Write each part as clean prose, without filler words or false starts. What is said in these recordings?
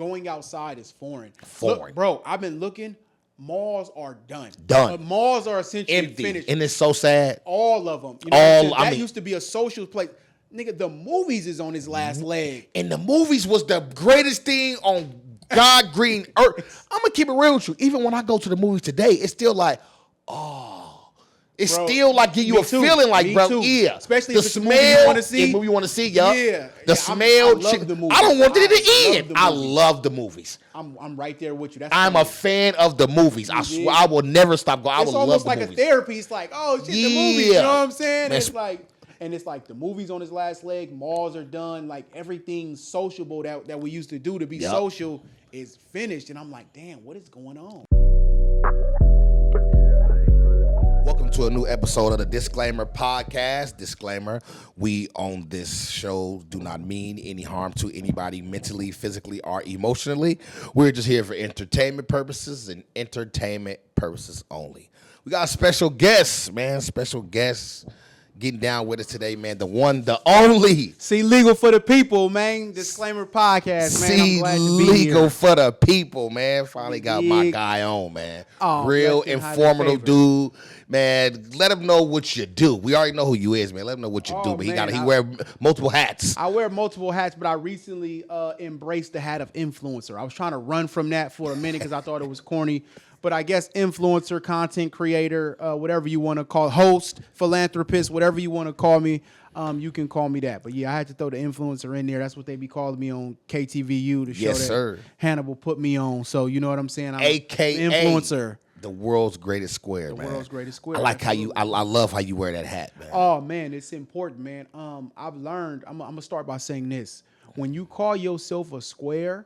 going outside is foreign. Look, bro, I've been looking. Malls are done. Malls are essentially empty. Finished. And it's so sad. All of them. You know that used to be a social place. Nigga, the movies is on his last leg. And the movies was the greatest thing on God green earth. I'm going to keep it real with you. Even when I go to the movies today, it's still like, it's still like give you a feeling like, bro, yeah. Especially the if it's smell, the movie you want to see. The movie you want to see, yeah. The smell. I love the movies. I don't want it to end. I love the movies. I'm right there with you. I'm a fan of the movies. I swear I will never stop going. I will love the movies. It's almost like a therapy. It's like, oh shit, the movies. You know what I'm saying? It's like the movies on his last leg. Malls are done. Like everything sociable that we used to do to be social is finished. And I'm like, damn, what is going on? Welcome to a new episode of the Disclaimer Podcast. Disclaimer, we on this show do not mean any harm to anybody mentally, physically, or emotionally. We're just here for entertainment purposes and entertainment purposes only. We got a special guest, man. Special guest getting down with us today, man. The one, the only. See Legal for the People, man. Disclaimer Podcast, man. See I'm glad to be Legal here. for the People, man. Finally got my guy on, man. Real informative dude. Man, let him know what you do. We already know who you is, man. Let him know what you do. But he wear multiple hats. I wear multiple hats, but I recently embraced the hat of influencer. I was trying to run from that for a minute because I thought it was corny. But I guess influencer, content creator, whatever you want to call it, host, philanthropist, whatever you want to call me, you can call me that. But yeah, I had to throw the influencer in there. That's what they be calling me on KTVU to show that Hannibal put me on. So you know what I'm saying? I'm AKA influencer. The world's greatest square, man. The world's greatest square. I like how you. I love how you wear that hat, man. Oh man, it's important, man. I've learned. I'm gonna start by saying this: when you call yourself a square,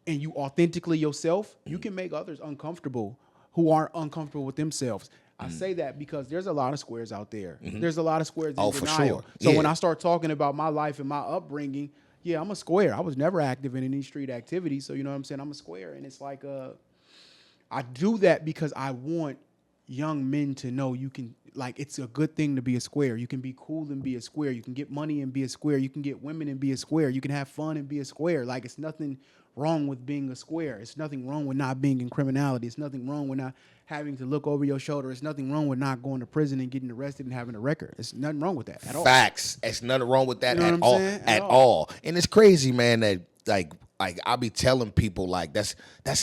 and you authentically yourself, you can make others uncomfortable who aren't uncomfortable with themselves. I say that because there's a lot of squares out there. There's a lot of squares in denial. Sure. So when I start talking about my life and my upbringing, yeah, I'm a square. I was never active in any street activities, so you know what I'm saying? I'm a square, and it's like I do that because I want young men to know you can, like, it's a good thing to be a square. You can be cool and be a square. You can get money and be a square. You can get women and be a square. You can have fun and be a square. Like, it's nothing wrong with being a square. It's nothing wrong with not being in criminality. It's nothing wrong with not having to look over your shoulder. It's nothing wrong with not going to prison and getting arrested and having a record. It's nothing wrong with that at all. Facts. It's nothing wrong with that at all. And it's crazy, man, that like I be telling people like that's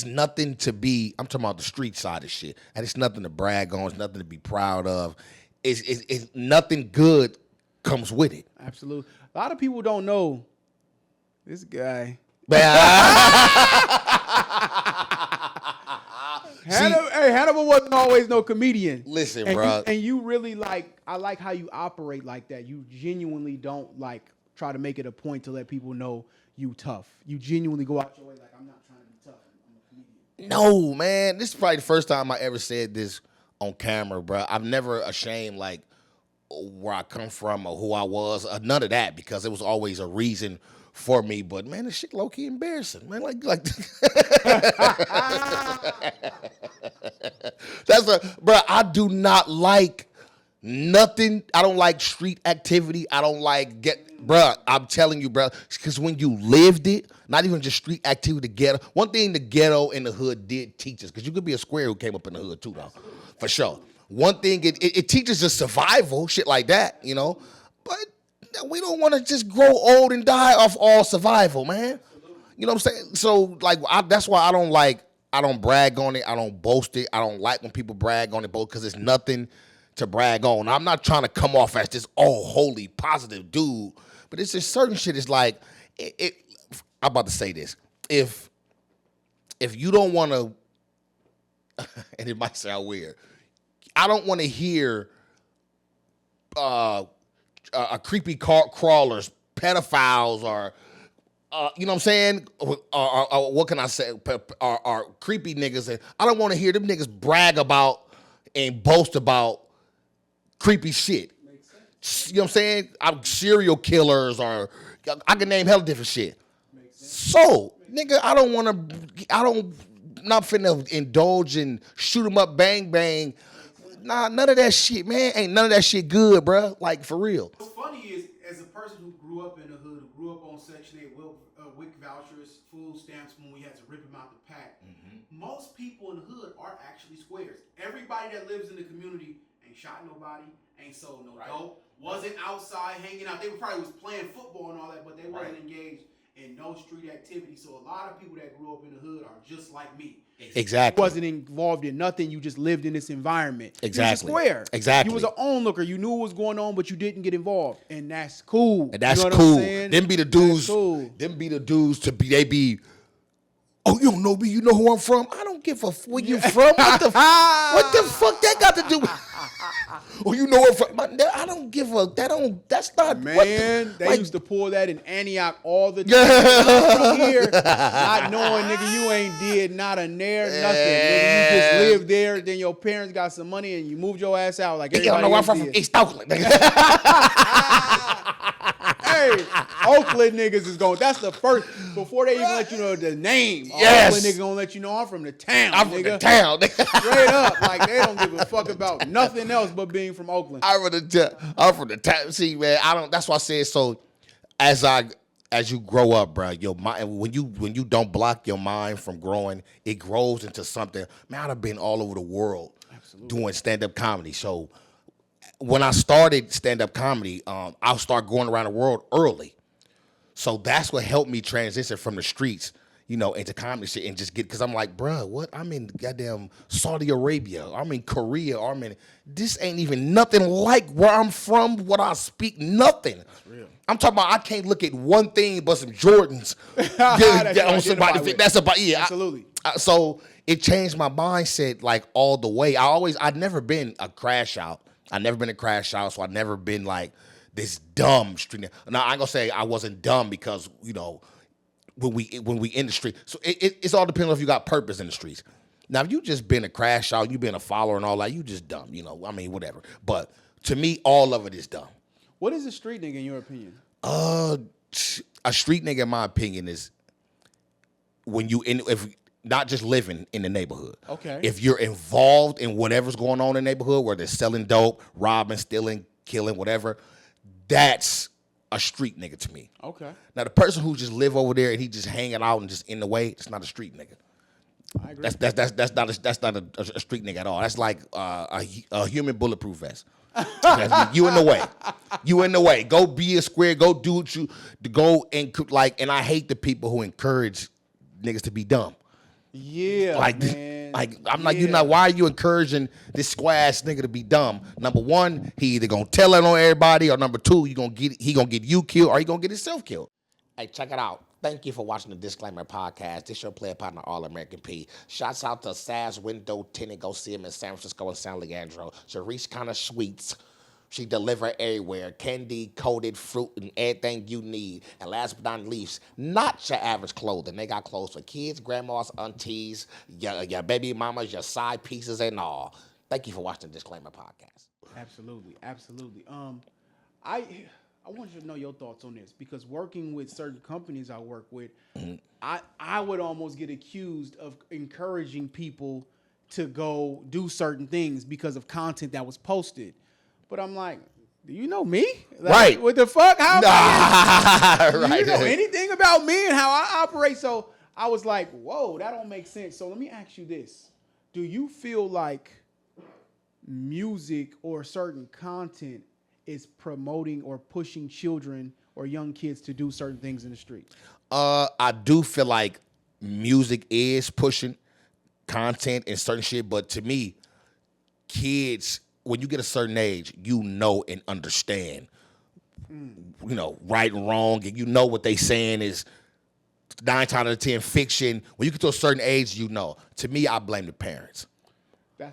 nothing to be. I'm talking about the street side of shit, and it's nothing to brag on. It's nothing to be proud of. It's nothing good comes with it. Absolutely. A lot of people don't know this guy. Hannibal wasn't always no comedian. Listen, bro. And you really I like how you operate like that. You genuinely don't try to make it a point to let people know you tough. You genuinely go out your way like, I'm not trying to be tough. I'm a comedian. No, man. This is probably the first time I ever said this on camera, bro. I'm never ashamed where I come from or who I was. None of that, because it was always a reason for me. But man, this shit low-key embarrassing, man. Bro, I do not like nothing. I don't like street activity. I don't like bruh, I'm telling you, bruh, because when you lived it, not even just street activity, the ghetto. One thing the ghetto and the hood did teach us, because you could be a square who came up in the hood too, though, for sure. One thing, it teaches us survival, shit like that, you know. But we don't want to just grow old and die off all survival, man. You know what I'm saying? So, that's why I don't brag on it. I don't boast it. I don't like when people brag on it, because it's nothing to brag on. I'm not trying to come off as this holy, positive dude, but it's just certain shit. It's like, I'm about to say this. If you don't want to, and it might sound weird, I don't want to hear a creepy crawlers, pedophiles, or you know what I'm saying? Or what can I say? Or creepy niggas. I don't want to hear them niggas brag about and boast about creepy shit. You know what I'm saying? I'm serial killers, or I can name hella different shit. So, nigga, not finna indulge in shoot 'em up, bang, bang. Nah, none of that shit, man. Ain't none of that shit good, bruh. Like, for real. What's funny is, as a person who grew up in the hood, who grew up on Section 8 WIC vouchers, food stamps when we had to rip them out the pack. Most people in the hood are actually squares. Everybody that lives in the community ain't shot nobody, ain't sold no dope, wasn't outside hanging out. They probably was playing football and all that, but they wasn't engaged in no street activity. So a lot of people that grew up in the hood are just like me. Exactly. You wasn't involved in nothing. You just lived in this environment. Exactly. You was a square. Exactly. You was an onlooker. You knew what was going on, but you didn't get involved. And that's cool. And that's you know cool. What I'm saying? Them be the dudes. Cool. Them be the dudes to be. They be. Oh, you don't know me. You know who I'm from. I don't give a where you from. What the fuck that got to do with? Oh, you know where I'm from. I don't give a. That's not. Man, they used to pull that in Antioch all the time. Here, not knowing, nigga, you ain't did not a nair, nothing. Nigga, you just lived there. Then your parents got some money and you moved your ass out like everybody You don't know where I'm else from did. East Oakland. Hey, Oakland niggas is going. That's the first before they even let you know the name. Yes. Oakland niggas gonna let you know I'm from the town. I'm from the town. Straight up, like they don't give a fuck about nothing else but being from Oakland. I'm from the town. See, man, I don't. That's why I said so. As you grow up, bro, your mind when you don't block your mind from growing, it grows into something. Man, I've been all over the world doing stand-up comedy. So when I started stand-up comedy, I'll start going around the world early. So that's what helped me transition from the streets, into comedy shit and just get, because I'm like, bruh, what? I'm in goddamn Saudi Arabia. I'm in Korea. This ain't even nothing like where I'm from, what I speak, nothing. That's real. I'm talking about I can't look at one thing but some Jordans. On somebody. That's about, yeah. Absolutely. So it changed my mindset like all the way. I'd never been a crash out. I've never been a crash out, so I've never been like this dumb street. Now I ain't gonna say I wasn't dumb because when we in the street, so it's all depends on if you got purpose in the streets. Now if you just been a crash out, you been a follower and all that, you just dumb. Whatever. But to me, all of it is dumb. What is a street nigga in your opinion? A street nigga, in my opinion, is when if not just living in the neighborhood. Okay. If you're involved in whatever's going on in the neighborhood, where they're selling dope, robbing, stealing, killing, whatever, that's a street nigga to me. Okay. Now, the person who just live over there and he just hanging out and just in the way, it's not a street nigga. I agree. That's not a street nigga at all. That's like a human bulletproof vest. You in the way. You in the way. Go be a square. Go do what you go and and I hate the people who encourage niggas to be dumb. Yeah, man. I'm like, why are you encouraging this square ass nigga to be dumb? Number one, he either gonna tell it on everybody, or number two, he gonna get you killed, or he gonna get himself killed. Hey, check it out. Thank you for watching the Disclaimer Podcast. This your player partner, All American P. Shouts out to Saz Window Tenant. Go see him in San Francisco and San Leandro. Sharice Connor Sweets. She deliver everywhere. Candy, coated fruit, and everything you need. And last but not least, not your average clothing. They got clothes for kids, grandmas, aunties, your baby mamas, your side pieces, and all. Thank you for watching the Disclaimer Podcast. Absolutely. I want you to know your thoughts on this, because working with certain companies I work with, I would almost get accused of encouraging people to go do certain things because of content that was posted. But I'm like, do you know me? Like, right. What the fuck? How do right. you know anything about me and how I operate? So I was like, whoa, that don't make sense. So let me ask you this. Do you feel like music or certain content is promoting or pushing children or young kids to do certain things in the street? I do feel like music is pushing content and certain shit, but to me, kids, when you get a certain age, and understand, right and wrong, and what they saying is 9 times out of 10 fiction. When you get to a certain age, To me, I blame the parents. I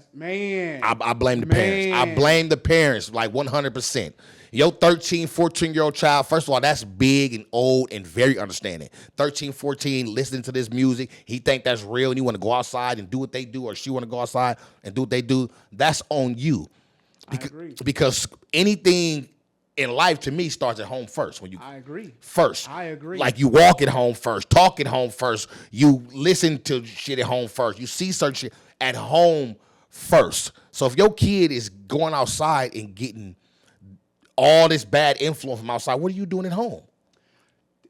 blame the parents. I blame the parents like 100%. Your 13, 14-year-old child, first of all, that's big and old and very understanding. 13, 14, listening to this music, he think that's real and he want to go outside and do what they do, or she want to go outside and do what they do. That's on you. I agree. Because anything in life, to me, starts at home first. I agree. First. I agree. Like you walk at home first, talk at home first, you listen to shit at home first, you see certain shit at home first. So if your kid is going outside and getting all this bad influence from outside, what are you doing at home?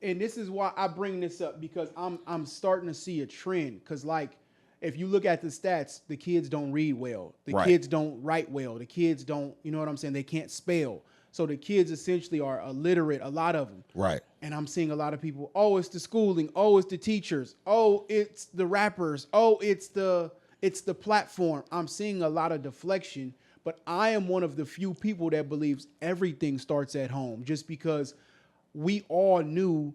And this is why I bring this up, because I'm starting to see a trend. Because like, if you look at the stats, the kids don't read well, the Right. kids don't write well, the kids don't, you know what I'm saying? They can't spell. So the kids essentially are illiterate, a lot of them. Right. And I'm seeing a lot of people, oh, it's the schooling, oh, it's the teachers, oh, it's the rappers, oh, it's the platform. I'm seeing a lot of deflection, but I am one of the few people that believes everything starts at home, just because we all knew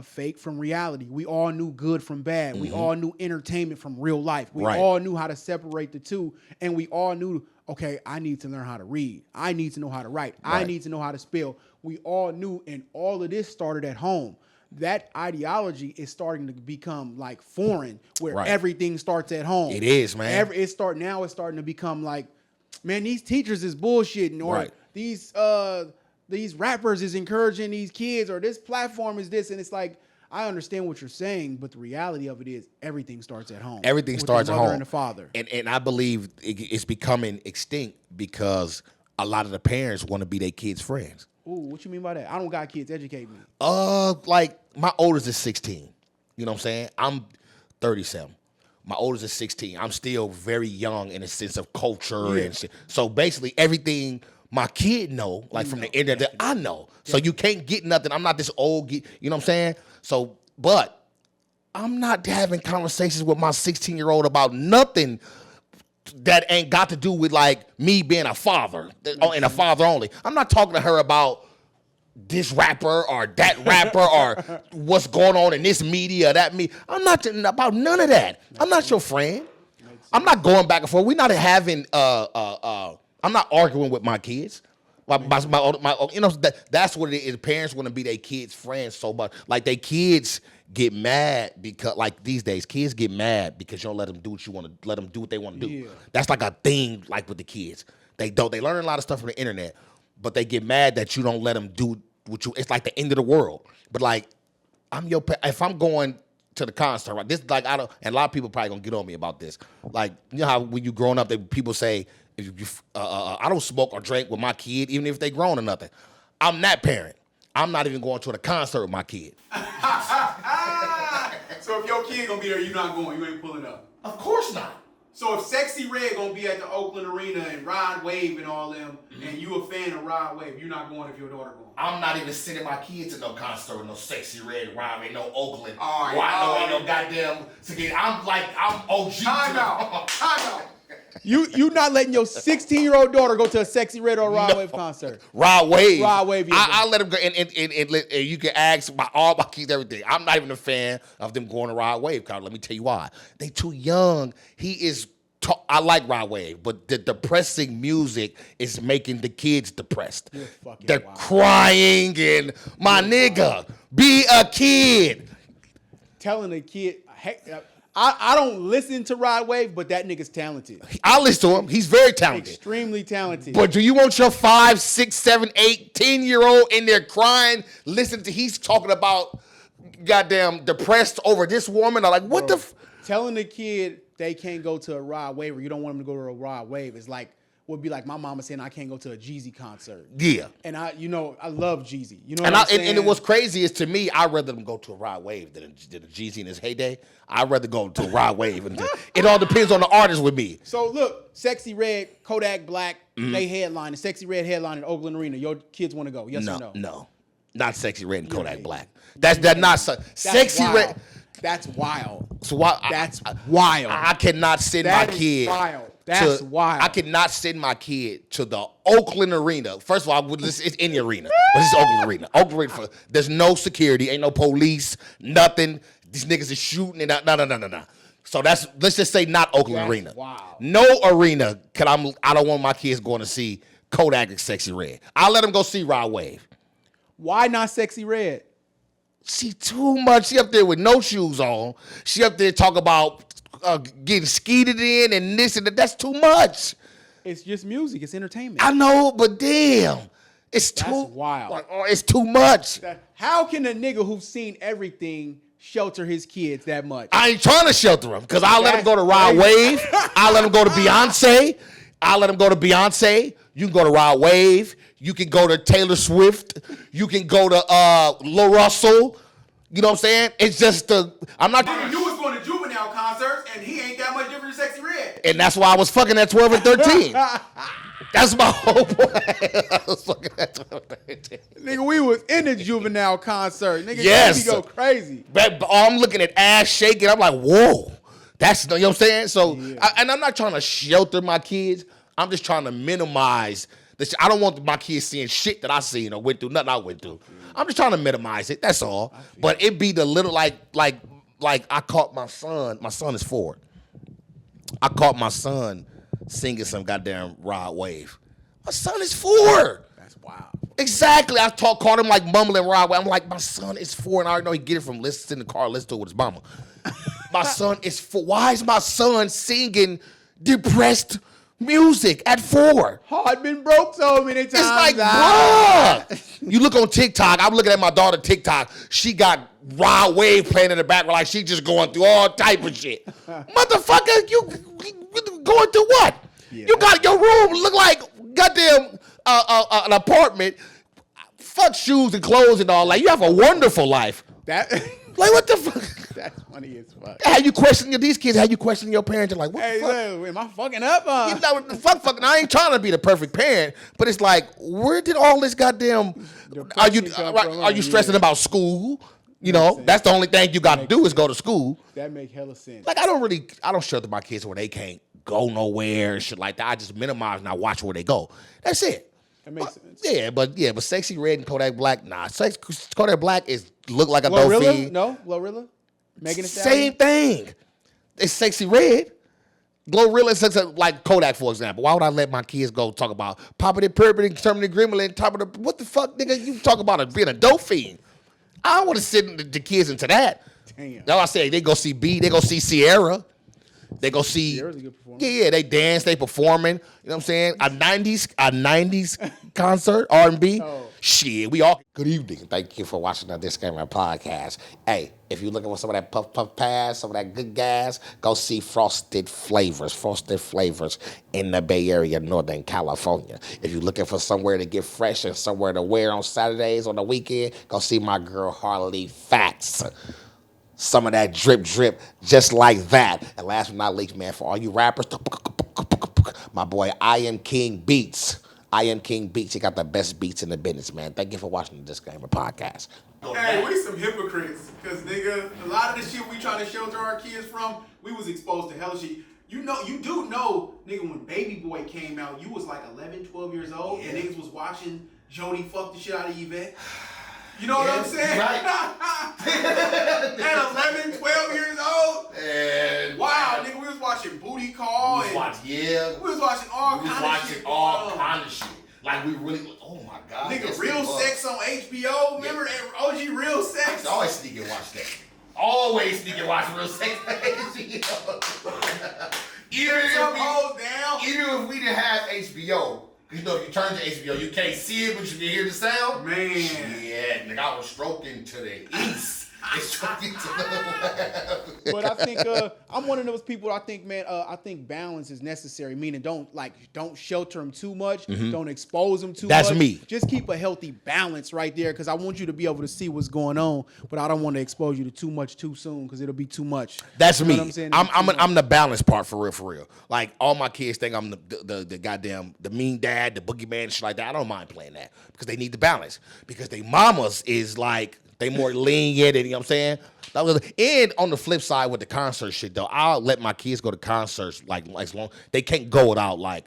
fake from reality. We all knew good from bad. We all knew entertainment from real life. We Right. all knew how to separate the two, and we all knew, okay, I need to learn how to read. I need to know how to write. I Right. need to know how to spell. We all knew, and all of this started at home. That ideology is starting to become like foreign, where Right. everything starts at home. It is, man. It's starting to become like, man, these teachers is bullshitting, or Right. these rappers is encouraging these kids, or this platform is this, and it's like, I understand what you're saying, but the reality of it is everything starts at home. Everything with starts the at mother home. and the father. And I believe it's becoming extinct because a lot of the parents want to be their kids' friends. Ooh, what you mean by that? I don't got kids. Educate me. Like my oldest is 16. You know what I'm saying? I'm 37. My oldest is 16. I'm still very young in a sense of culture and shit. So basically everything my kid know, like from the internet, I know. So you can't get nothing. I'm not this old, you know what I'm saying? So, but I'm not having conversations with my 16-year-old about nothing that ain't got to do with like me being a father and a father only. I'm not talking to her about this rapper or that rapper or what's going on in this media, that me. I'm not about none of that. I'm not your friend. I'm not going back and forth. We're not having I'm not arguing with my kids. You know, that's what it is. Parents want to be their kids' friends so much. Like they kids get mad because, like these days, kids get mad because you don't let them do what you want to. Let them do what they want to do. Yeah. That's like a thing. Like with the kids, they don't. They learn a lot of stuff from the internet, but they get mad that you don't let them do what you. It's like the end of the world. But like, if I'm going to the concert, right? This like I don't. And a lot of people probably gonna get on me about this. Like you know how when you growing up, people say. I don't smoke or drink with my kid, even if they grown or nothing. I'm that parent. I'm not even going to the concert with my kid. So if your kid gonna be there, you're not going. You ain't pulling up. Of course not. So if Sexy Red gonna be at the Oakland Arena and Rod Wave and all them, and you a fan of Rod Wave, you're not going if your daughter going. I'm not even sending my kids to no concert with no Sexy Red Rhyme, ain't no Oakland. All right, Why all ain't no right. goddamn. I'm OG. Time out. You not letting your 16-year-old daughter go to a Sexy Red or Rod Wave concert. Rod Wave. Rod Wave, yeah. I let them go, and you can ask all my kids everything. I'm not even a fan of them going to Rod Wave concert. Let me tell you why. They too young. I like Rod Wave, but the depressing music is making the kids depressed. They're wild. crying and my nigga, be a kid. Telling a kid, hey, I don't listen to Rod Wave, but that nigga's talented. I listen to him. He's very talented. Extremely talented. But do you want your 5, 6, 7, 8, 10-year-old in there crying, listening to he's talking about goddamn depressed over this woman? Or like, what the telling the kid they can't go to a Rod Wave or you don't want them to go to a Rod Wave is like, would be like my mama saying I can't go to a Jeezy concert. Yeah. And I love Jeezy. You know And what I'm saying? and what's crazy is to me, I'd rather them go to a Rod Wave than a Jeezy in his heyday. I'd rather go to a Rod Wave. And it all depends on the artist with me. So look, Sexy Red, Kodak Black, they headline. The Sexy Red headline in Oakland Arena. Your kids want to go? Yes or no? No. Not Sexy Red and Kodak Yeah. Black. That's not Sexy wild. Red. That's wild. So why, That's wild. I cannot send That my is kid. wild. That's wild. I cannot send my kid to the Oakland Arena. First of all, it's in the arena, but it's Oakland Arena. Oakland Arena. There's no security, ain't no police, nothing. These niggas is shooting and no. So let's just say not Oakland That's Arena. wild. No arena. I don't want my kids going to see Kodak and Sexy Red. I'll let them go see Rod Wave. Why not Sexy Red? She too much. She up there with no shoes on. She up there talking about getting skeeted in and this and that. That's too much. It's just music. It's entertainment. I know, but damn, it's too wild. Like, it's too much. How can a nigga who's seen everything shelter his kids that much? I ain't trying to shelter him because I'll let him That's go to Rod crazy. Wave. I'll let him go to Beyonce. I'll let him go to Beyonce. You can go to Rod Wave. You can go to Taylor Swift. You can go to Lil Russell. You know what I'm saying? It's just I'm not. Nigga, you was going to juvenile concerts, and he ain't that much different than Sexy Red. And that's why I was fucking at 12 and 13. That's my whole point. I was fucking at 12 and 13. Nigga, we was in the juvenile concert. Nigga, Yes. you go crazy. But I'm looking at ass shaking. I'm like, whoa. That's, you know what I'm saying? So, and I'm not trying to shelter my kids. I'm just trying to minimize this. I don't want my kids seeing shit that I seen or went through, nothing I went through. I'm just trying to minimize it. That's all. But it be the little, like I caught my son. My son is 4. I caught my son singing some goddamn Rod Wave. My son is 4. That's wild. Exactly. I caught him like mumbling Rod Wave. I'm like, my son is 4, and I already know he get it from listening in the car, listening to it with his mama. My son is 4. Why is my son singing depressed music at 4? Heart been broke so many times. It's like, bruh. You look on TikTok. I'm looking at my daughter TikTok. She got Rod Wave playing in the background like she just going through all type of shit. Motherfucker, you going through what? Yeah. You got your room look like goddamn an apartment. Fuck shoes and clothes and all. Like, you have a wonderful life. That Like, what the fuck? That's funny as fuck. How you questioning these kids? How you questioning your parents? You're like, what Hey, the fuck? look, am I fucking up? You know, fucking. I ain't trying to be the perfect parent, but it's like, where did all this goddamn? Are you stressing about school? You know, that's the only thing you got to do is go to school. That make hella sense. Like, I don't shelter my kids where they can't go nowhere and shit like that. I just minimize and I watch where they go. That's it. That makes sense. Yeah, but Sexy Red and Kodak Black, nah. Kodak Black look like a Glorilla? dolphin. No, Glorilla? Megan Thee Same Stallion? thing. It's Sexy Red. Glorilla is like Kodak, for example. Why would I let my kids go talk about popping it, perping, turning the gremlin, top of the what the fuck, nigga? You talk about being a dope fiend. I don't want to send the kids into that. Damn. That's why I say they go see B, they go see Sierra. They go see. Sierra's a good performer. Yeah, they dance, they performing. You know what I'm saying? A 90s concert, R&B. Oh. Shit, we all. Good evening. Thank you for watching the Disclaimer podcast. Hey, if you're looking for some of that puff pass, some of that good gas, go see Frosted Flavors in the Bay Area, Northern California. If you're looking for somewhere to get fresh and somewhere to wear on Saturdays on the weekend, go see my girl Harley Fats. Some of that drip, just like that. And last but not least, man, for all you rappers, my boy I Am King Beats. I Am King Beats. He got the best beats in the business, man. Thank you for watching the Disclaimer podcast. Hey, we some hypocrites. Because, nigga, a lot of the shit we trying to shelter our kids from, we was exposed to hella shit. You do know, nigga, when Baby Boy came out, you was like 11, 12 years old, and niggas was watching Jody fuck the shit out of Yvette. You know what I'm saying? Right. At 11, 12 years old? And Wow, nigga, we was watching Booty Call. We was watching all kind of shit. Like, we really, oh my God. Nigga, Real Sex on HBO. Remember that OG Real Sex? I always sneak and watch that. Always sneak and watch Real Sex. Even if we didn't have HBO, you know, if you turn to HBO, you can't see it, but you can hear the sound. Man. Yeah, nigga, I was stroking to the east. It's stroking to the west. But I think I'm one of those people. I think, man, I think balance is necessary. Meaning, don't shelter them too much. Don't expose them too much. That's me. Just keep a healthy balance right there, because I want you to be able to see what's going on, but I don't want to expose you to too much too soon, because it'll be too much. That's you me. know what I'm saying? I'm the balance part for real. Like, all my kids think I'm the goddamn the mean dad, the boogeyman, and shit like that. I don't mind playing that because they need the balance. Because they mamas is like, they more lenient, and you know what I'm saying? And on the flip side with the concert shit though, I'll let my kids go to concerts like as long they can't go without like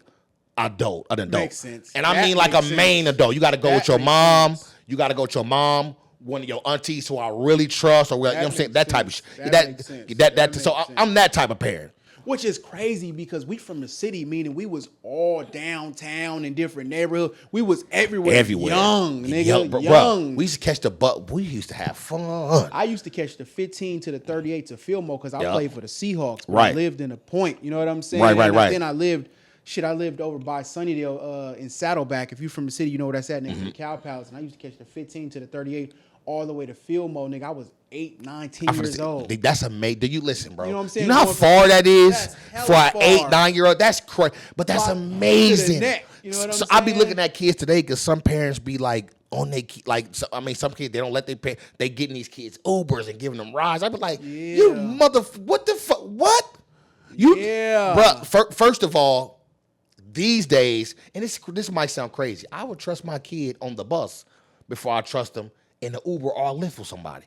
an adult. Makes sense. And I That mean like a makes main sense. adult. You got to go That with your makes mom. sense. You got to go with your mom, one of your aunties who I really trust, or you know what I'm saying? That makes type of sense. shit. That makes sense. That So makes I'm that type of parent. Which is crazy, because we from the city, meaning we was all downtown in different neighborhoods. We was everywhere. Young, nigga. Bro, young. we used to catch the bus. We used to have fun. I used to catch the 15 to the 38 to Fillmore, because I Yeah. played for the Seahawks. But Right. I lived in a Point. You know what I'm saying? Right. And then I lived over by Sunnydale in Saddleback. If you from the city, you know where that's at, next Mm-hmm. to the Cow Palace. And I used to catch the 15 to the 38 all the way to Fillmore, nigga. I was 8, 9, 10 years old. That's amazing. Do you listen, bro? You know what I'm saying? You know how Going far that is That's hella for an far. 8, 9-year-old? That's crazy. But that's To the amazing. neck. You know what I'm So I be saying? looking at kids today because some parents be like on their some kids they don't let their parents. They getting these kids Ubers and giving them rides. I be like, you what the fuck? What? Bruh, first of all, these days, and this might sound crazy, I would trust my kid on the bus before I trust them in the Uber or Lyft with somebody.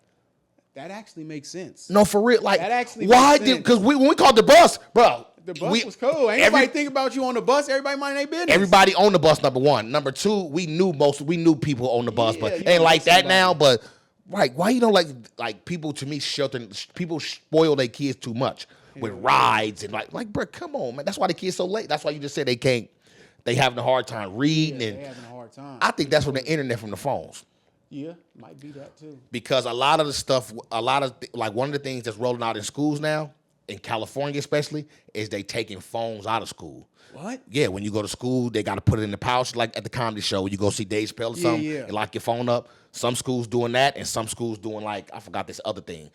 That actually makes sense. No, for real. Like, that actually why makes did? sense. Because when we called the bus, bro, the bus was cool. Ain't nobody think about you on the bus. Everybody mind their business. Everybody on the bus. Number one. Number two, we knew people on the bus, but you ain't like that somebody. now. But right, why you don't like people? To me, people spoil their kids too much with rides and like, bro, come on, man. That's why the kids so late. That's why you just said they can't. They having a hard time reading, and they having a hard time. I think that's from the internet, from the phones. Yeah, might be that too. Because a lot of the stuff, like one of the things that's rolling out in schools now, in California especially, is they taking phones out of school. What? Yeah, when you go to school, they got to put it in the pouch, like at the comedy show. You go see Dave Chappelle or something, and lock your phone up. Some schools doing that, and some schools doing I forgot this other thing.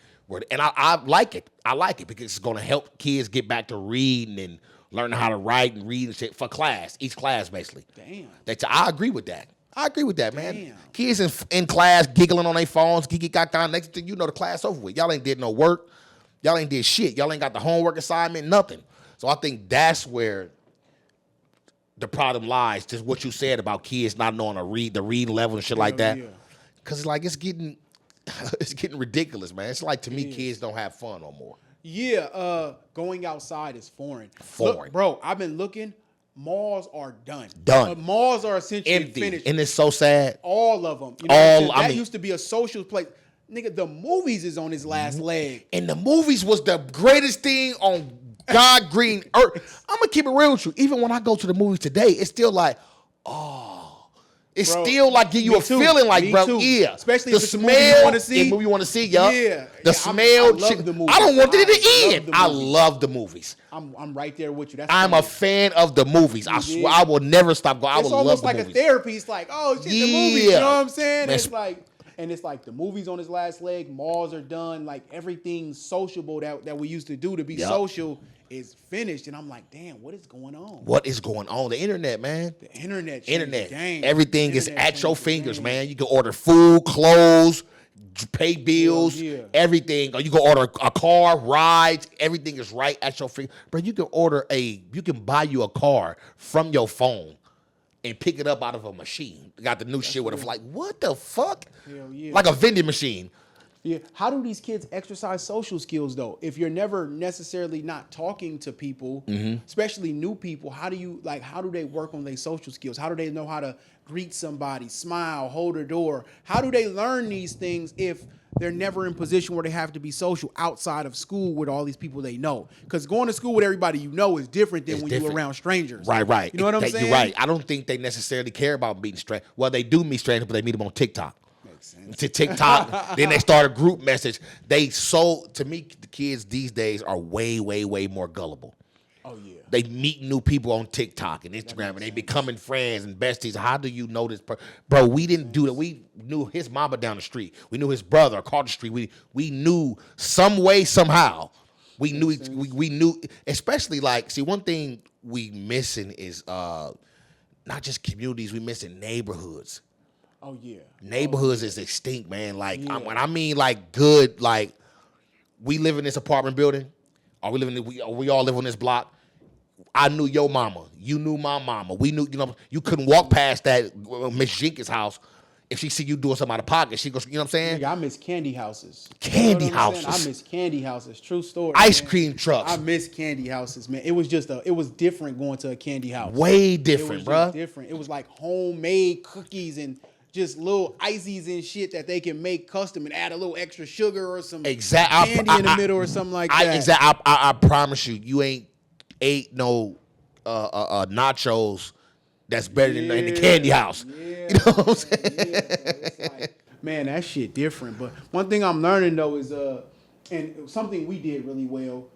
And I like it. I like it because it's going to help kids get back to reading and learning how to write and read and shit for class, each class basically. Damn. I agree with that. I agree with that, man. Damn. Kids in class giggling on their phones, next thing you know, the class over with. Y'all ain't did no work. Y'all ain't did shit. Y'all ain't got the homework assignment, nothing. So I think that's where the problem lies, just what you said about kids not knowing the reading level and shit like that. Because it's getting ridiculous, man. It's like, to me, kids don't have fun no more. Yeah, going outside is foreign. Look, bro, I've been looking. Malls are done. Malls are essentially empty. Finished. And it's so sad. All of them. You know that used to be a social place. Nigga, the movies is on his last leg. And the movies was the greatest thing on God green earth. I'm going to keep it real with you. Even when I go to the movies today, it's still like, it's still like give you a feeling like, bro, yeah. Especially the if it's smell, the movie you want to see. The movie you want to see, yeah. The smell. I love the movies. I don't want it to end. I love the movies. I'm right there with you. I'm a fan of the movies. I swear I will never stop going. I will love the movies. It's almost like a therapy. It's like, oh shit, the movies. You know what I'm saying? It's like the movies on his last leg. Malls are done. Like everything sociable that we used to do to be social is finished. And I'm like, damn, what is going on? What is going on? The internet, man. The internet. Everything is at your fingers, man. You can order food, clothes, pay bills, everything. Or you can order a car, rides. Everything is right at your finger. But you can buy you a car from your phone and pick it up out of a machine. Got the new shit with a like, what the fuck? Hell yeah. Like a vending machine. Yeah. How do these kids exercise social skills though? If you're never necessarily not talking to people, especially new people, how do they work on their social skills? How do they know how to greet somebody, smile, hold a door? How do they learn these things if they're never in a position where they have to be social outside of school with all these people they know? Because going to school with everybody you know is different than you're around strangers. Right. You know what I'm saying? You're right. I don't think they necessarily care about meeting strangers. Well, they do meet strangers, but they meet them on TikTok. To TikTok, then they start a group message. To me, the kids these days are way, way, way more gullible. Oh yeah. They meet new people on TikTok and Instagram, and they becoming friends and besties. How do you know this bro? We didn't do that. We knew his mama down the street. We knew his brother across the street. We knew some way, somehow. We knew, especially one thing we missing is not just communities. We missing neighborhoods. Oh yeah, neighborhoods is extinct, man. When I mean good, we live in this apartment building, or we all live on this block. I knew your mama, you knew my mama. We knew, you couldn't walk past that Miss Jenkins' house if she see you doing something out of pocket. She goes, you know what I'm saying? Nigga, I miss candy houses. Candy houses. I miss candy houses. True story. Ice cream trucks. I miss candy houses, man. It was different going to a candy house. Way different, bro. Different. It was like homemade cookies and just little ices and shit that they can make custom and add a little extra sugar or some candy in the middle or something like that. I promise you ain't ate no nachos that's better than in the candy house. You know what I'm saying? It's like, man, that shit different. But one thing I'm learning though is and something we did really well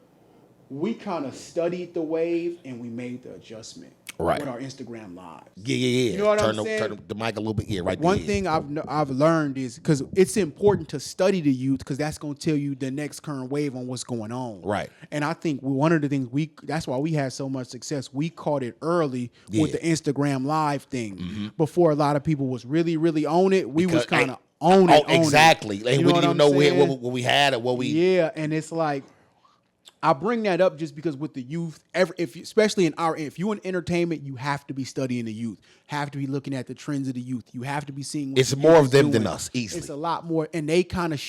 we kind of studied the wave and we made the adjustment Right. with our Instagram lives. Yeah. You know what I'm saying? Turn the mic a little bit here, right there. One thing I've learned is because it's important to study the youth because that's going to tell you the next current wave on what's going on. Right. And I think one of the things that's why we had so much success. We caught it early with the Instagram live thing before a lot of people was really, really on it. We was kind of on it. Exactly. It. Like, we didn't even know what we had or what we. Yeah, and it's like. I bring that up just because with the youth, especially if you're in entertainment, you have to be studying the youth, have to be looking at the trends of the youth. You have to be seeing. It's more of them than us, easily. It's a lot more, and they kind of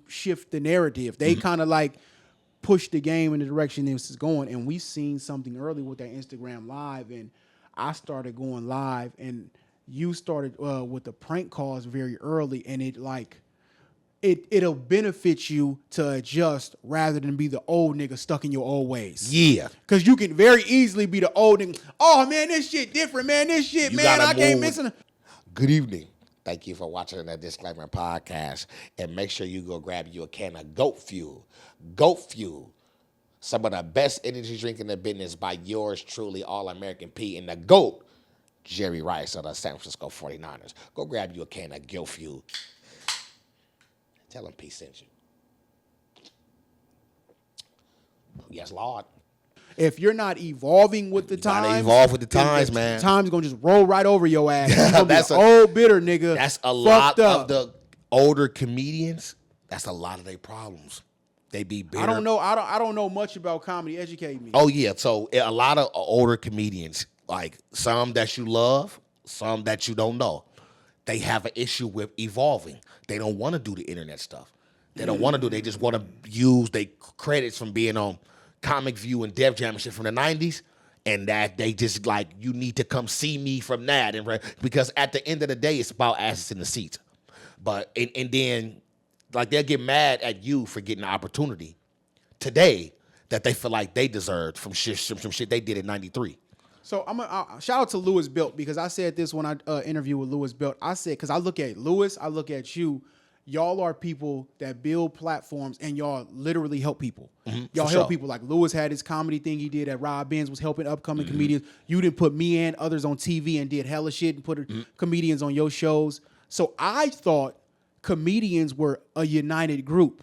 shift the narrative. They kind of like push the game in the direction this is going. And we seen something early with that Instagram live, and I started going live, and you started with the prank calls very early, and it'll benefit you to adjust rather than be the old nigga stuck in your old ways. Yeah. Because you can very easily be the old nigga. Oh, man, this shit different, man. This shit, man, I can't miss it. Good evening. Thank you for watching the Disclaimer Podcast. And make sure you go grab you a can of Goat Fuel. Goat Fuel. Some of the best energy drink in the business by yours truly, All-American P, and the GOAT, Jerry Rice of the San Francisco 49ers. Go grab you a can of Goat Fuel. Tell him P sent you. Yes, Lord. If you're not evolving with the times, gotta evolve with the times, man. Time's gonna just roll right over your ass. You're gonna That's be an old bitter nigga. That's a lot of the older comedians. That's a lot of their problems. They be bitter. I don't know. I don't know much about comedy. Educate me. Oh yeah. So a lot of older comedians, like some that you love, some that you don't know, they have an issue with evolving. They don't want to do the internet stuff. They don't want to do. They just want to use their credits from being on Comic View and Def Jam and shit from the 90s, and that they just like, you need to come see me from that, and because at the end of the day, it's about asses in the seats. But and then like they'll get mad at you for getting the opportunity today that they feel like they deserved from shit they did in '93. So I'm gonna shout out to Louis Belt because I said this when I interviewed with Louis Belt. I said, because I look at Louis, I look at you. Y'all are people that build platforms and y'all literally help people. Y'all help people. Like Louis had his comedy thing he did at Rob Benz, was helping upcoming comedians. You didn't put me and others on TV and did hella shit and put comedians on your shows. So I thought comedians were a united group.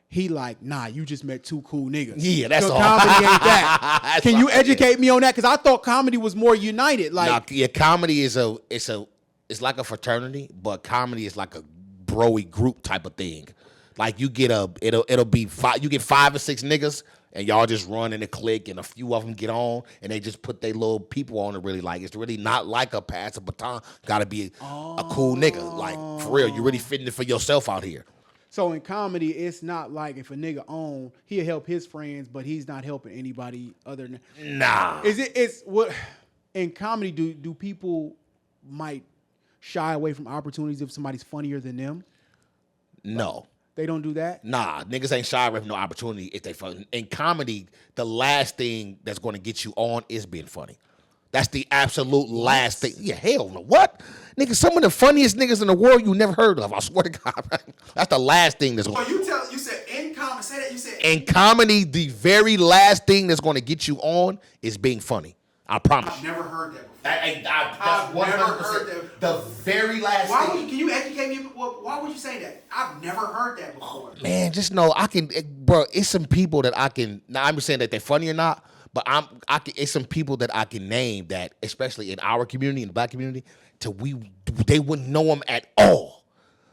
He like, nah, you just met two cool niggas. Yeah, that's so all. Comedy ain't that. Can you educate me on that? Because I thought comedy was more united. Like, yeah, comedy is it's like a fraternity, but comedy is like a broy group type of thing. Like you get it'll be you get 5 or 6 niggas, and y'all just run in a clique, and a few of them get on, and they just put their little people on it. Really, like it's really not like a pass a baton. Got to be a cool nigga. Like for real, you really fitting it for yourself out here. So in comedy, it's not like if a nigga own, he'll help his friends, but he's not helping anybody other than. Nah. It's what in comedy do people might shy away from opportunities if somebody's funnier than them? No. They don't do that? Nah, niggas ain't shy away from no opportunity if they funny. In comedy, the last thing that's going to get you on is being funny. That's the absolute last thing. Yeah, hell no. What? Nigga, some of the funniest niggas in the world you never heard of. I swear to God. That's the last thing that's going to... You said in comedy, say that, you said... In comedy, the very last thing that's going to get you on is being funny. I promise. I've never heard that before. I've never heard that. The very last thing. Can you educate me? Why would you say that? I've never heard that before. Man, just know bro, it's some people that I can... Now, I'm saying that they're funny or not, but it's some people that I can name that, especially in our community, in the black community, they wouldn't know them at all.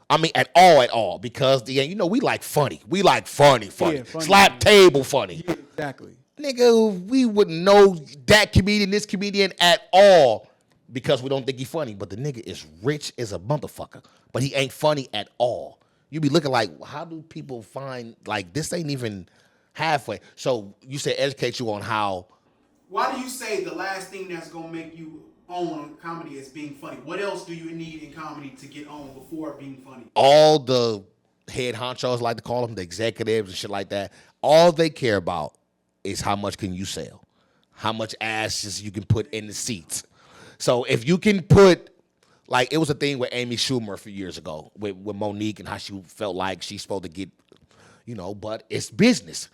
I mean, at all, because we like funny. We like funny. Yeah, funny. Slap table funny. Yeah, exactly. Nigga, we wouldn't know that comedian, this comedian at all because we don't think he funny. But the nigga is rich as a motherfucker, but he ain't funny at all. You be looking like, how do people find, like, this ain't even halfway. So you say educate you on how. Why do you say the last thing that's going to make you own comedy is being funny? What else do you need in comedy to get on before being funny? All the head honchos, like to call them, the executives and shit like that, all they care about is how much can you sell, how much asses you can put in the seats. So if you can put, like, it was a thing with Amy Schumer a few years ago with Monique and how she felt like she's supposed to get, but it's business.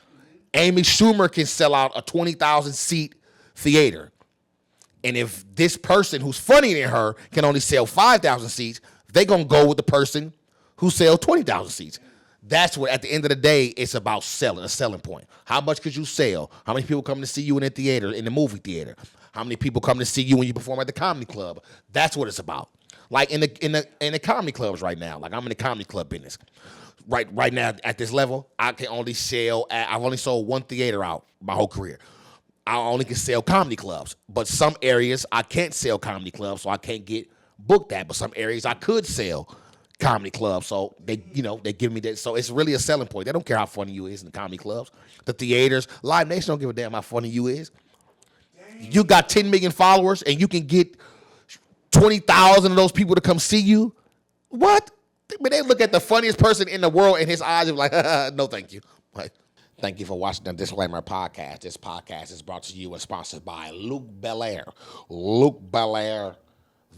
Amy Schumer can sell out a 20,000 seat theater. And if this person who's funnier than her can only sell 5,000 seats, they're going to go with the person who sells 20,000 seats. That's what, at the end of the day, it's about selling, a selling point. How much could you sell? How many people come to see you in the theater, in the movie theater? How many people come to see you when you perform at the comedy club? That's what it's about. Like in the comedy clubs right now. Like I'm in the comedy club business. Right now at this level, I can only sell. I've only sold one theater out my whole career. I only can sell comedy clubs, but some areas I can't sell comedy clubs, so I can't get booked at. But some areas I could sell comedy clubs, so they give me that. So it's really a selling point. They don't care how funny you is in the comedy clubs, the theaters. Live Nation don't give a damn how funny you is. You got 10 million followers, and you can get 20,000 of those people to come see you. What? But they look at the funniest person in the world, and his eyes are like, no, thank you. Like, thank you for watching the Disclaimer Podcast. This podcast is brought to you and sponsored by Luc Belaire. Luc Belaire,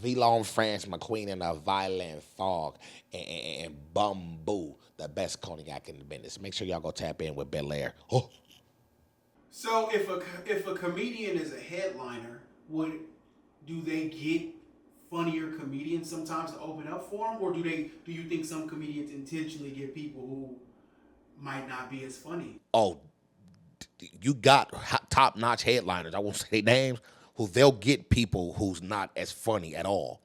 Villon France McQueen, and a Violent Fog, and Bamboo, the best cognac in the business. Make sure y'all go tap in with Belaire. Oh. So if a comedian is a headliner, do they get funnier comedians sometimes to open up for them, or do you think some comedians intentionally get people who might not be as funny? Oh, you got top-notch headliners, I won't say their names, who they'll get people who's not as funny at all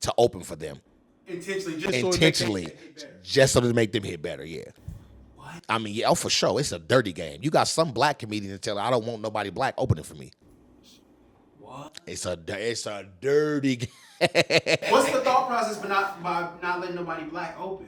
to open for them. Intentionally, just so to make them hit better, yeah. What? I mean, yeah, for sure, it's a dirty game. You got some black comedians that tell I don't want nobody black opening for me. What? It's a dirty game. What's the thought process by not letting nobody black open?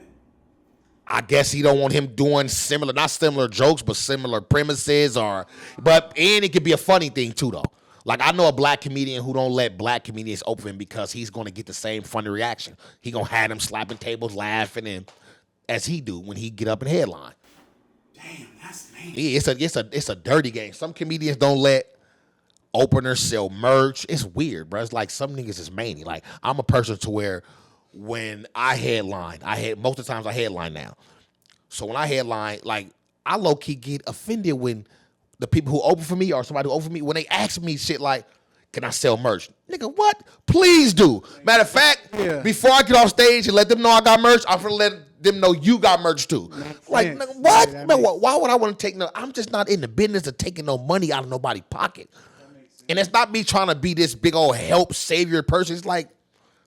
I guess he don't want him doing not similar jokes, but similar premises, and it could be a funny thing too, though. Like I know a black comedian who don't let black comedians open because he's going to get the same funny reaction. He gonna have them slapping tables, laughing, and as he do when he get up and headline. Damn, that's lame. Yeah, it's a dirty game. Some comedians don't let openers sell merch. It's weird, bro. It's like some niggas is mania. Like I'm a person to where when I headline, most of the times I headline now. So when I headline, like I low key get offended when the people who open for me or somebody who open for me, when they ask me shit like, can I sell merch? Nigga, what? Please do. Matter of fact, before I get off stage and let them know I got merch, I'm gonna let them know you got merch too. Like, nigga, what? Man, why would I want to take no? I'm just not in the business of taking no money out of nobody's pocket. And it's not me trying to be this big old help savior person. It's like,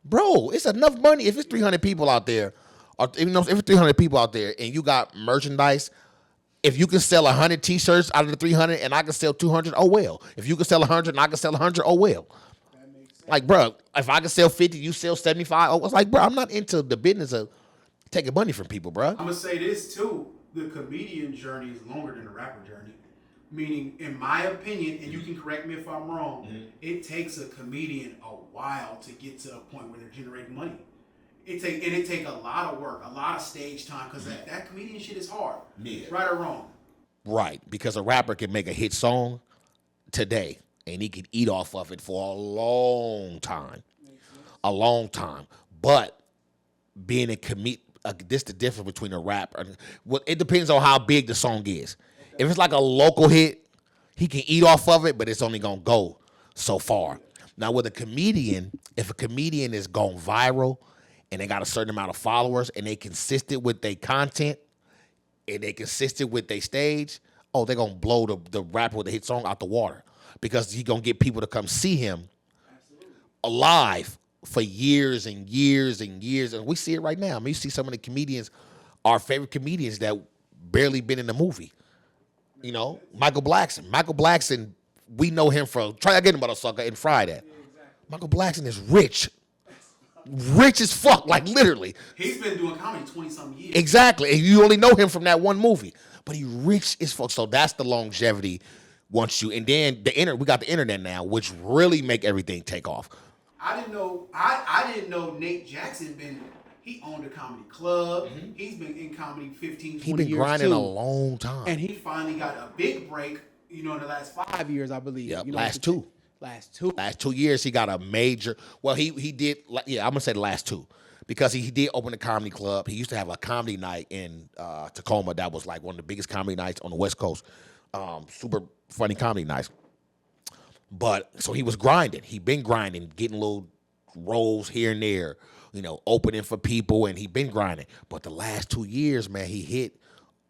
bro, it's enough money. If it's 300 people out there, or if it's 300 people out there and you got merchandise, if you can sell 100 T-shirts out of the 300 and I can sell 200, oh well. If you can sell 100 and I can sell 100, oh well. That makes sense. Like, bro, if I can sell 50, you sell 75. Oh, it's like, bro, I'm not into the business of taking money from people, bro. I'm gonna say this too: the comedian journey is longer than the rapper journey. Meaning, in my opinion, and you can correct me if I'm wrong, it takes a comedian a while to get to a point where they're generating money. It take a lot of work, a lot of stage time, because that comedian shit is hard. Yeah. Right or wrong? Right, because a rapper can make a hit song today, and he can eat off of it for a long time. A long time. But being a comedian, this the difference between a rapper. Well, it depends on how big the song is. If it's like a local hit, he can eat off of it, but it's only going to go so far. Now, with a comedian, if a comedian is going viral and they got a certain amount of followers and they consistent with their content and they consistent with their stage, they're going to blow the rapper with the hit song out the water because he's going to get people to come see him alive for years and years and years. And we see it right now. I mean, you see some of the comedians, our favorite comedians that barely been in the movie. You know, Michael Blackson. Michael Blackson, we know him from Try Again, Motherfucker, and Friday. Yeah, exactly. Michael Blackson is rich. Rich as fuck, like literally. He's been doing comedy 20-something years. Exactly. And you only know him from that one movie. But he rich as fuck. So that's the longevity once you, and then we got the internet now, which really make everything take off. I didn't know Nate Jackson he owned a comedy club. Mm-hmm. He's been in comedy 15, 20 years. He's been grinding a long time. And he finally got a big break, in the last 5 years, I believe. Yep, last two. Last 2 years, he got a major, he did, I'm going to say the last 2. Because he did open a comedy club. He used to have a comedy night in Tacoma that was like one of the biggest comedy nights on the West Coast. Super funny comedy nights. But so he was grinding. He been grinding, getting little roles here and there, opening for people, and he been grinding. But the last 2 years, man, he hit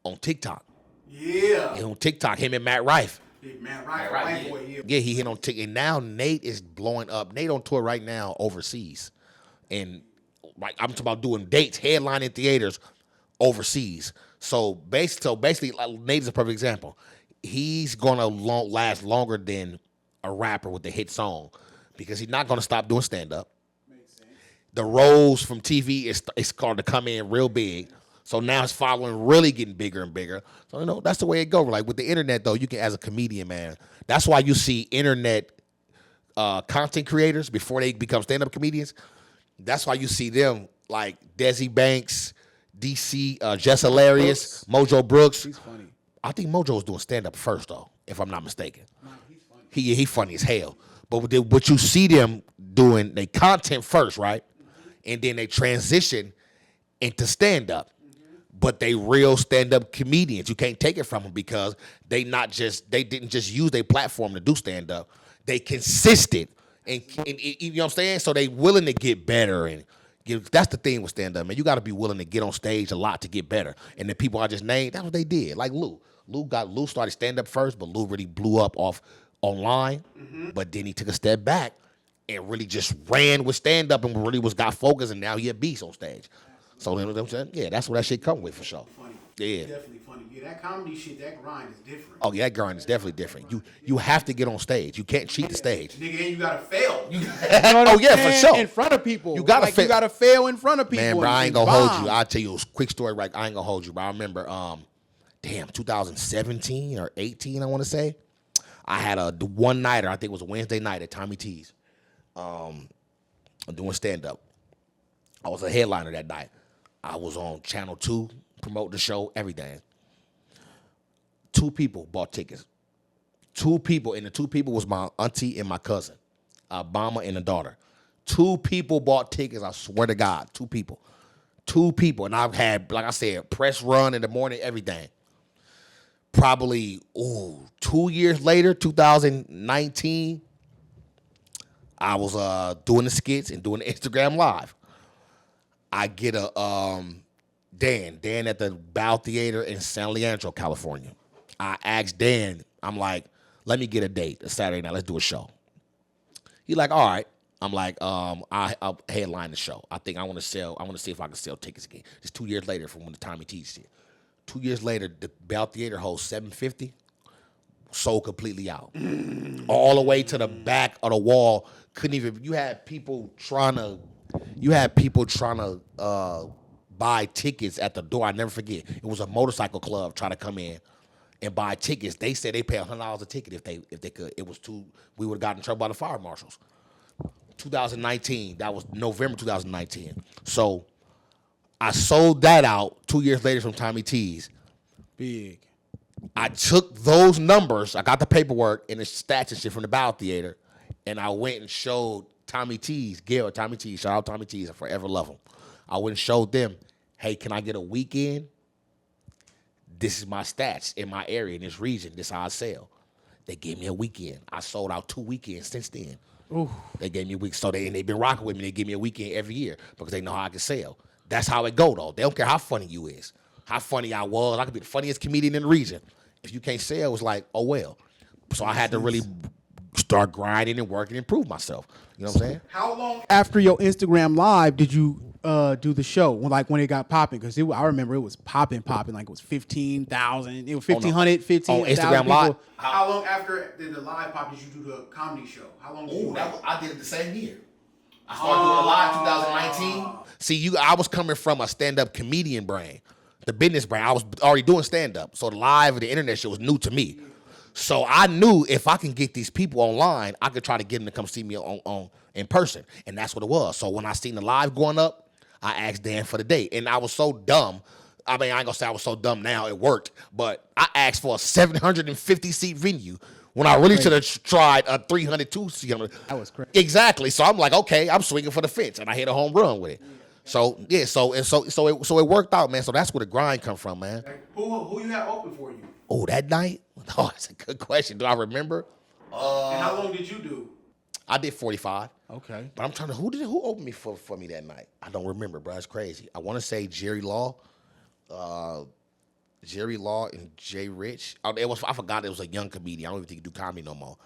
on TikTok. Yeah. On TikTok, him and Matt Rife. Matt Rife, yeah, he hit on TikTok. And now Nate is blowing up. Nate on tour right now overseas. And like I'm talking about doing dates, headlining theaters overseas. So basically, like, Nate is a perfect example. He's gonna last longer than a rapper with a hit song because he's not gonna stop doing stand up. The roles from TV is called to come in real big. So now his following really getting bigger and bigger. So that's the way it goes. Like with the internet though, you can as a comedian, man. That's why you see internet content creators before they become stand up comedians. That's why you see them like Desi Banks, DC, Jess Hilarious, Mojo Brooks. He's funny. I think Mojo was doing stand up first though, if I'm not mistaken. No, he's funny. He funny as hell. But what you see them doing, they content first, right? And then they transition into stand up. But they real stand up comedians. You can't take it from them because they didn't just use their platform to do stand up. They consistent and you know what I'm saying? So they willing to get better and that's the thing with stand up, man. You got to be willing to get on stage a lot to get better. And the people I just named, that's what they did. Like Lou. Lou started stand up first, but Lou really blew up off online. Mm-hmm. But then he took a step back and really just ran with stand up and really got focused, and now he a beast on stage. So you know what I'm saying? Yeah, that's what that shit come with for sure. Funny. Yeah. Definitely funny. Yeah, that comedy shit, that grind is different. Oh yeah, that grind is definitely different. You have to get on stage. You can't cheat the stage. Nigga, and you gotta fail. Oh yeah, for sure. In front of people. You gotta fail. You gotta fail in front of people. Man, bro, I ain't gonna hold you. I'll tell you a quick story, right? I ain't gonna hold you, bro. I remember 2017 or 18, I want to say. I had a one-nighter, I think it was a Wednesday night at Tommy T's. Doing stand-up. I was a headliner that night. I was on Channel 2, promoting the show, everything. 2 people bought tickets. 2 people, and the 2 people was my auntie and my cousin, Obama and the daughter. 2 people bought tickets, I swear to God, 2 people. 2 people, and I've had, like I said, press run in the morning, everything. Probably, 2 years later, 2019, I was doing the skits and doing the Instagram Live. I get a Dan at the Bow Theater in San Leandro, California. I asked Dan, I'm like, let me get a date, a Saturday night, let's do a show. He like, all right. I'm like, I'll headline the show. I think I want to see if I can sell tickets again. It's 2 years later from when the Tommy T shit. 2 years later, the Bell Theater holds 750, sold completely out. All the way to the back of the wall. Couldn't even, you had people trying to buy tickets at the door. I never forget. It was a motorcycle club trying to come in and buy tickets. They said they pay $100 a ticket if they could. It was we would have gotten in trouble by the fire marshals. 2019, that was November 2019. So I sold that out 2 years later from Tommy T's. Big. I took those numbers, I got the paperwork and the stats and shit from the Bow Theater, and I went and showed Tommy T's, Gail, Tommy T's, shout out Tommy T's, I forever love them. I went and showed them, hey, can I get a weekend? This is my stats in my area, in this region, this is how I sell. They gave me a weekend. I sold out 2 weekends since then. Ooh. They gave me a week, so they've been rocking with me. They give me a weekend every year because they know how I can sell. That's how it go, though. They don't care how funny you is, how funny I was. I could be the funniest comedian in the region. If you can't sell, it's like, oh, well. So I had to really start grinding and working and prove myself. You know what I'm saying? How long after your Instagram Live did you do the show? When it got popping? Because I remember it was popping. Like it was 15,000. It was 1,500, 15,000 on Instagram Live. How long after the live pop did you do the comedy show? How long did you do I did it the same year. I started doing live 2019. See, I was coming from a stand-up comedian brain, the business brain. I was already doing stand-up, so the live, the internet shit was new to me. So I knew if I can get these people online, I could try to get them to come see me on in person, and that's what it was. So when I seen the live going up, I asked Dan for the date, and I was so dumb. I mean, I ain't gonna say I was so dumb now, it worked, but I asked for a 750-seat venue when I really should have tried a 302-seat. That was crazy. Exactly. So I'm like, okay, I'm swinging for the fence, and I hit a home run with it. So yeah, so it worked out, man. So that's where the grind come from, man. Who you had open for you? Oh, that night? Oh, that's a good question. Do I remember? And how long did you do? I did 45. Okay. But I'm trying to who opened me for me that night? I don't remember, bro. It's crazy. I want to say Jerry Law, and Jay Rich. I forgot it was a young comedian. I don't even think he do comedy no more.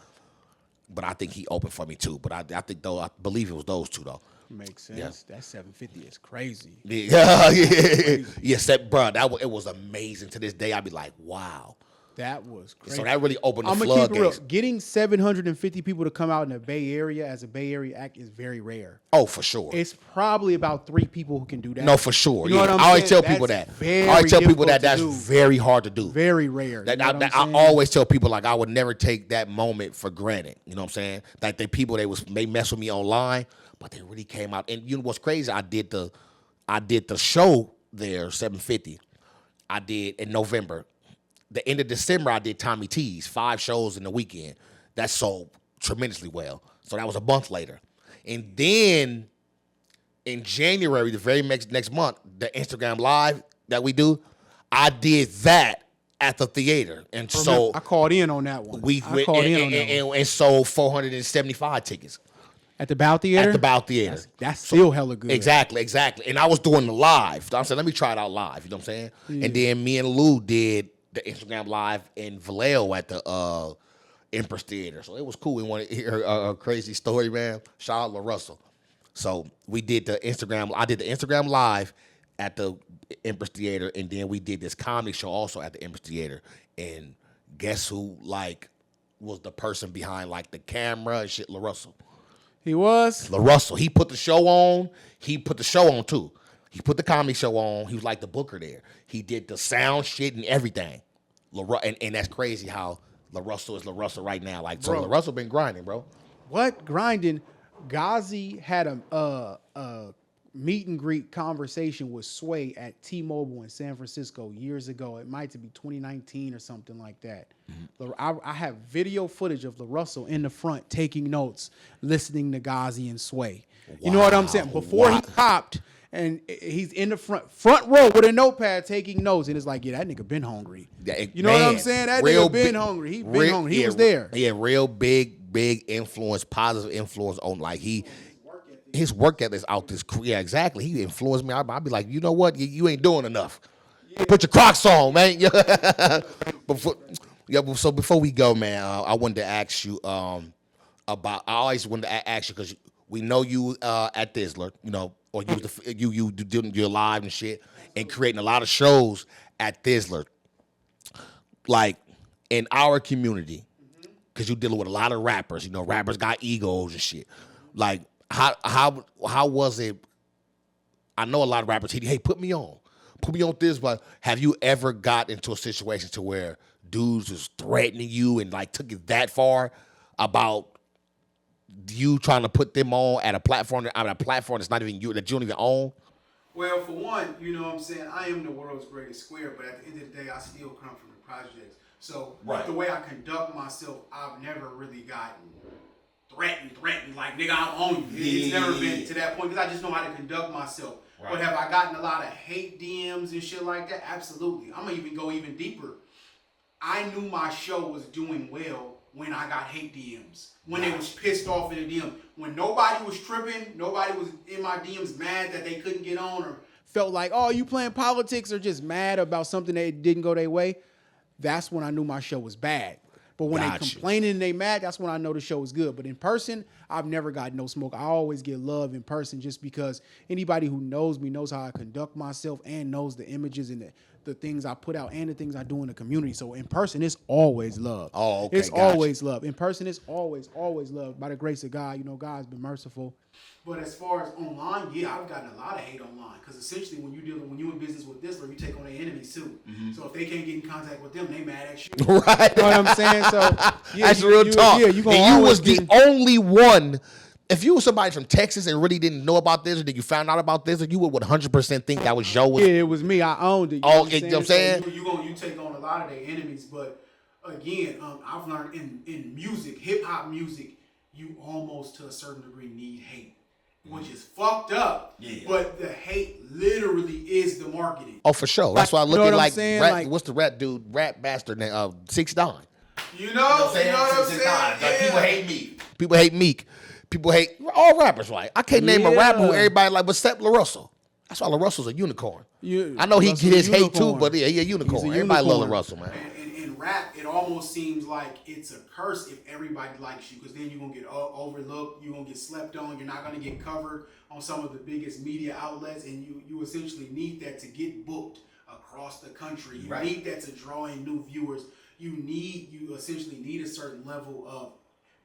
But I think he opened for me too. But I think though I believe it was those two though. Makes sense. Yeah. That 750 is crazy. Yeah, bro. It was amazing. To this day, I'd be like, wow. That was crazy. So that really opened the I'm gonna keep it real. floodgates. Getting 750 people to come out in the Bay Area as a Bay Area act is very rare. Oh, for sure. It's probably about 3 people who can do that. No, for sure. You know what I'm I always saying? tell people That's that. very I always tell people difficult that's to do. very hard to do. Very rare. You know what I'm I saying? always tell people like I would never take that moment for granted. You know what I'm saying? Like the people they mess with me online, but they really came out. And you know what's crazy? I did the show there, 750. I did in November. The end of December, I did Tommy T's, 5 shows in the weekend. That sold tremendously well. So that was a month later. And then in January, the very next month, the Instagram Live that we do, I did that at the theater. And so I called in on that one. I called in on that one. And sold 475 tickets. At the Bow Theater? At the Bow Theater. That's still hella good. Exactly. And I was doing the live. So I said, let me try it out live. You know what I'm saying? Yeah. And then me and Lou did the Instagram Live in Vallejo at the Empress Theater. So it was cool. We wanted to hear a crazy story, man. Shout out to Russell. So we did I did the Instagram Live at the Empress Theater, and then we did this comedy show also at the Empress Theater. And guess who, was the person behind, the camera and shit? LaRussell. He was? LaRussell. He put the show on. He put the show on, too. He put the comedy show on. He was like the booker there. He did the sound shit and everything. And that's crazy how LaRussell is LaRussell right now. So LaRussell been grinding, bro. What? Grinding? Ghazi had a meet and greet conversation with Sway at T-Mobile in San Francisco years ago. It might be 2019 or something like that. Mm-hmm. I have video footage of LaRussell in the front taking notes, listening to Ghazi and Sway. Wow. You know what I'm saying? Before he popped, and he's in the front row with a notepad taking notes, and it's like, yeah, that nigga been hungry. You know what I'm saying? That nigga been hungry. He been hungry. He was there. Yeah, real big influence, positive influence on his work ethic is out this. Yeah, exactly. He influenced me. I'd be like, you know what? You ain't doing enough. Yeah. Put your Crocs on, man. So before we go, man, I wanted to ask you about. I always wanted to ask you because we know you at Thizzler, or you doing your live and shit, and creating a lot of shows at Thizzler, in our community, because you dealing with a lot of rappers. Rappers got egos and shit. How was it? I know a lot of rappers. Hey, put me on this. But have you ever got into a situation to where dudes was threatening you and took it that far about you trying to put them on at a platform that's not even you, that you don't even own? Well, for one, you know what I'm saying, I am the world's greatest square, but at the end of the day, I still come from the projects. So the way I conduct myself, I've never really gotten threatened, like, nigga, I own you. It's never been to that point because I just know how to conduct myself. Right. But have I gotten a lot of hate DMs and shit like that? Absolutely. I'm going to even go even deeper. I knew my show was doing well when I got hate DMs. When they was pissed off in the DM. When nobody was tripping, nobody was in my DMs mad that they couldn't get on or felt like, oh, you playing politics or just mad about something that didn't go their way. That's when I knew my show was bad. But when they complaining and they mad, that's when I know the show is good. But in person, I've never got no smoke. I always get love in person just because anybody who knows me knows how I conduct myself and knows the images and the things I put out and the things I do in the community. So in person, it's always love. Oh, okay. It's always love. In person, it's always love. By the grace of God, God's been merciful. But as far as online, yeah, I've gotten a lot of hate online because essentially when you in business with Thizzler, you take on their enemies too. Mm-hmm. So if they can't get in contact with them, they mad at you. Right. You know what I'm saying? So yeah, that's real talk. Yeah, you was the only one. If you were somebody from Texas and really didn't know about this, or did you found out about this, or you would 100% think that was your. Yeah, it was me. I owned it. You know what I'm saying? So you take on a lot of their enemies, but again, I've learned in music, hip hop music, you almost to a certain degree need hate. which is fucked up. Yeah. But the hate literally is the marketing. Oh, for sure. That's why I look You know at what I'm like, saying? rap, Like- what's the rap dude, rap bastard name? 6ix9ine. You know what I'm saying? Like, Yeah. people hate Meek. People hate Meek. People hate all rappers, right? I can't name a rapper who Yeah. everybody like, but except LaRussell. That's why LaRussell's a unicorn. I know he Russell's get his a hate too, unicorn. but yeah, he a unicorn. He's a Everybody love unicorn. LaRussell, man. And in rap, it almost seems like it's a curse if everybody likes you, because then you're going to get overlooked, you're going to get slept on, you're not going to get covered on some of the biggest media outlets, and you essentially need that to get booked across the country. You Right. need that to draw in new viewers. You essentially need a certain level of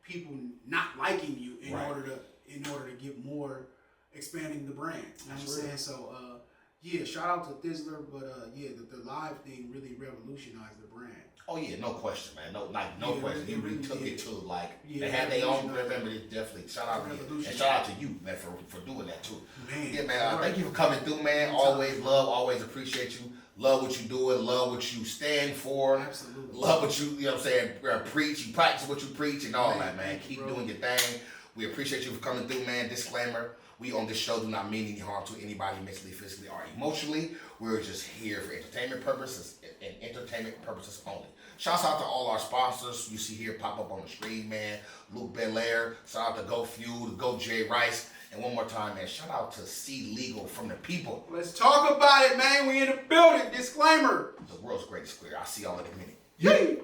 people not liking you in Right. order to get more expanding the brand. You know what I'm saying? So yeah, shout out to Thizzler, but yeah, the live thing really revolutionized the brand. Oh yeah, no question, man. No Yeah, question. it You really really took did. it to like Yeah, they had their own. revolutionized. Remember, definitely shout out to you and Revolutionized. shout out to you, man, for doing that too. Man, Yeah, man. right. Thank you for coming through, man. Anytime. Always love, always appreciate you. Love what you doing. Love what you stand for. Absolutely. Love what you know what I'm saying. Preach. You practice what you preach and all Man, that, man. thank you, Keep bro. doing your thing. We appreciate you for coming through, man. Disclaimer. We on this show do not mean any harm to anybody mentally, physically, or emotionally. We're just here for entertainment purposes and entertainment purposes only. Shouts out to all our sponsors you see here pop up on the screen, man. Luke Belair. Shout out to Go Fuel, to Go J Rice. And one more time, man, shout out to C Legal from the people. Let's talk about it, man. We in the building. Disclaimer. The world's greatest square. I'll see y'all in a minute. Yay!